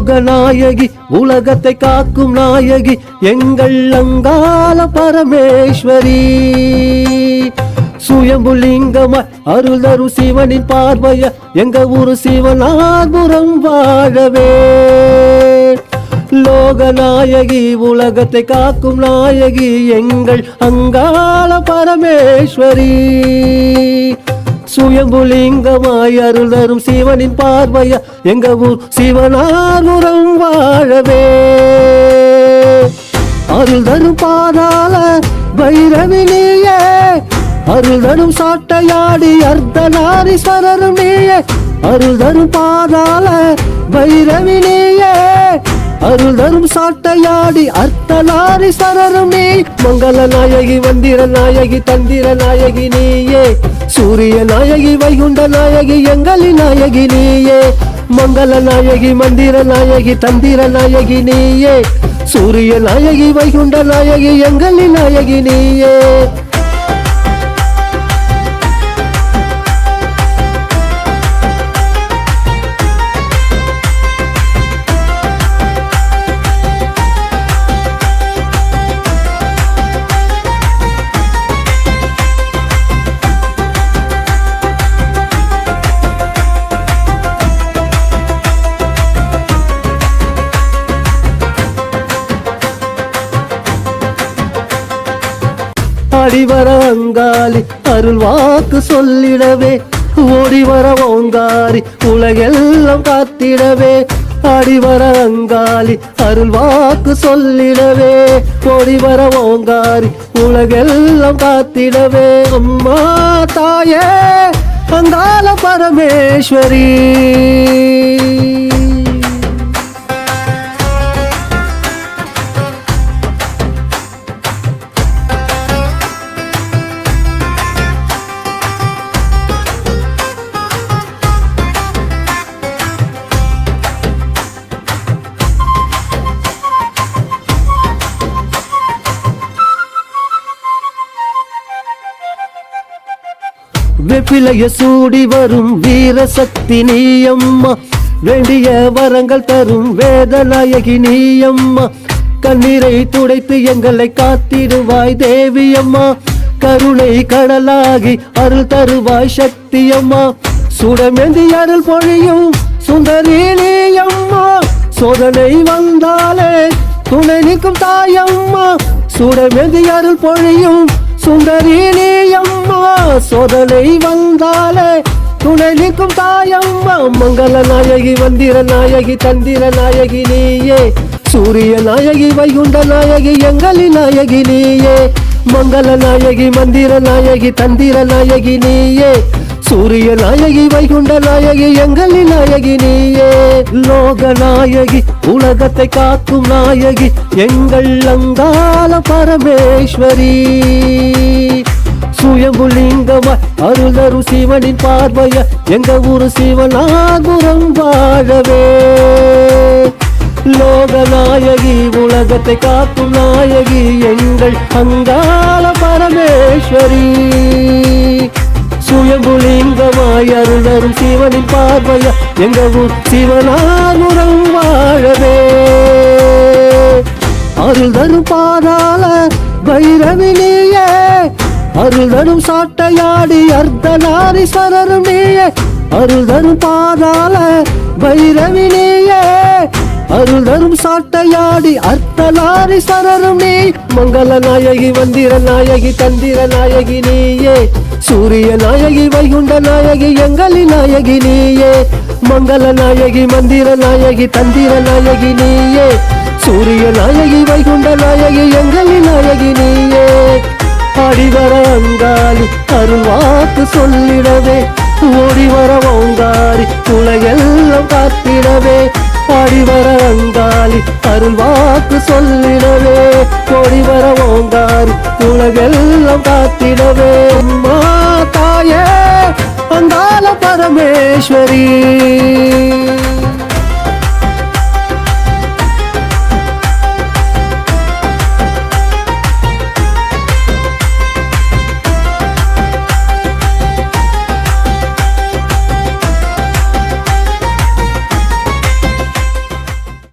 லோகநாயகி உலகத்தை காக்கும் நாயகி எங்கள் அங்காள பரமேஸ்வரி. சுயம்புலிங்கமாய் அருள் தரும் சிவனின் பார்வைய எங்க ஊரு சிவனாபுரம் வாழவே. லோகநாயகி உலகத்தை காக்கும் நாயகி எங்கள் அங்காள பரமேஸ்வரி. சுயம்புலிங்கமாய் அருள் தரும் சிவனின் பார்வைய எங்க ஊர் சிவனாபுரம் வாழவே. அருள் தரும் பாதாள பைரவி நீயே, அருள் தரும் சாட்டையாடி அர்த்தநாரீஸ்வரரும் நீயே. அருள் தரும் பாதாள பைரவி நீயே, அருள் தரும் சாட்டையாடி அர்த்தநாரீஸ்வரரும் நீ. மங்கள நாயகி மந்திர நாயகி தந்திர நாயகி நீயே. சூரிய நாயகி வைகுண்ட நாயகி எங்களின் நாயகி நீயே. மங்கள நாயகி மந்திர நாயகி தந்திர நாயகி நீயே. சூரிய நாயகி வைகுண்ட நாயகி எங்களின் நாயகி நீயே. ஆடிவர அங்காளி அருள் வாக்கு சொல்லிடவே, ஓடிவர ஓங்காரி உலகெல்லாம் காத்திடவே. ஆடிவர அங்காளி அருள் வாக்கு சொல்லிடவே, ஓடிவர ஓங்காரி உலகெல்லாம் காத்திடவே. அம்மா தாயே அங்காள பரமேஸ்வரி. வெப்பிலைய சூடி வரும் வீர சக்தி நீயம்மா, வேண்டிய வரங்கள் தரும் வேதநாயகி நீயம்மா. கண்ணீரை துடைத்து எங்களை காத்திடுவாய் தேவியம்மா, கருணை கடலாகி அருள் தருவாய் சக்தியம்மா. சுடமேந்தி அருள் பொழியும் சுந்தரி நீயம்மா, சோதனை வந்தாலே துணை நிற்கும் தாயம்மா. சுடமேந்தி அருள் பொழியும் சுந்தரி நீயம்மா, சோதனை வந்தாலே துணை நிற்கும் தாயம்மா. மங்கள நாயகி மந்திர நாயகி தந்திர நாயகி நீயே. சூரிய நாயகி வைகுண்ட நாயகி எங்களின் நாயகி நீயே. மங்கள நாயகி மந்திர நாயகி தந்திர நாயகி நீயே. சூரிய நாயகி வைகுண்ட நாயகி எங்களின் நாயகி நீயே. லோகநாயகி உலகத்தை காக்கும் நாயகி எங்கள் அங்காள பரமேஸ்வரி. சுயம்புலிங்கமாய் அருள் தரும் சிவனின் பார்வைய எங்க ஊரு சிவனாபுரம் வாழவே. லோகநாயகி உலகத்தை காக்கும் நாயகி எங்கள் அங்காள பரமேஸ்வரி. சுயம்புலிங்கமாய் அருள் தரும் சிவனின் பார்வைய எங்க ஊர் சிவனாபுரம் வாழவே. அருள் தரும் பாதாள பைரவி நீயே, அருள் தரும் சாட்டையாடி அர்த்தநாரீஸ்வரரும் நீயே. அருள் தரும் பாதாள பைரவி நீயே, அருள் தரும் சாட்டையாடி அர்த்தநாரீஸ்வரரும் நீ. மங்கள நாயகி மந்திர நாயகி தந்திர நாயகி நீயே. சூரிய நாயகி வைகுண்ட நாயகி எங்களின் நாயகி நீயே. மங்கள நாயகி மந்திர நாயகி தந்திர நாயகி நீயே. சூரிய நாயகி வைகுண்ட நாயகி எங்களின் நாயகி நீயே. ஆடிவர அங்காளி அருள் வாக்கு சொல்லிடவே, ஓடிவர ஓங்காரி உலகெல்லாம் காத்திடவே. ஆடிவர அங்காளி அருள் வாக்கு சொல்லிடவே, ஓடிவர ஓங்காரி உலகெல்லாம் காத்திடவே. அம்மா தாயே அங்காள பரமேஸ்வரி.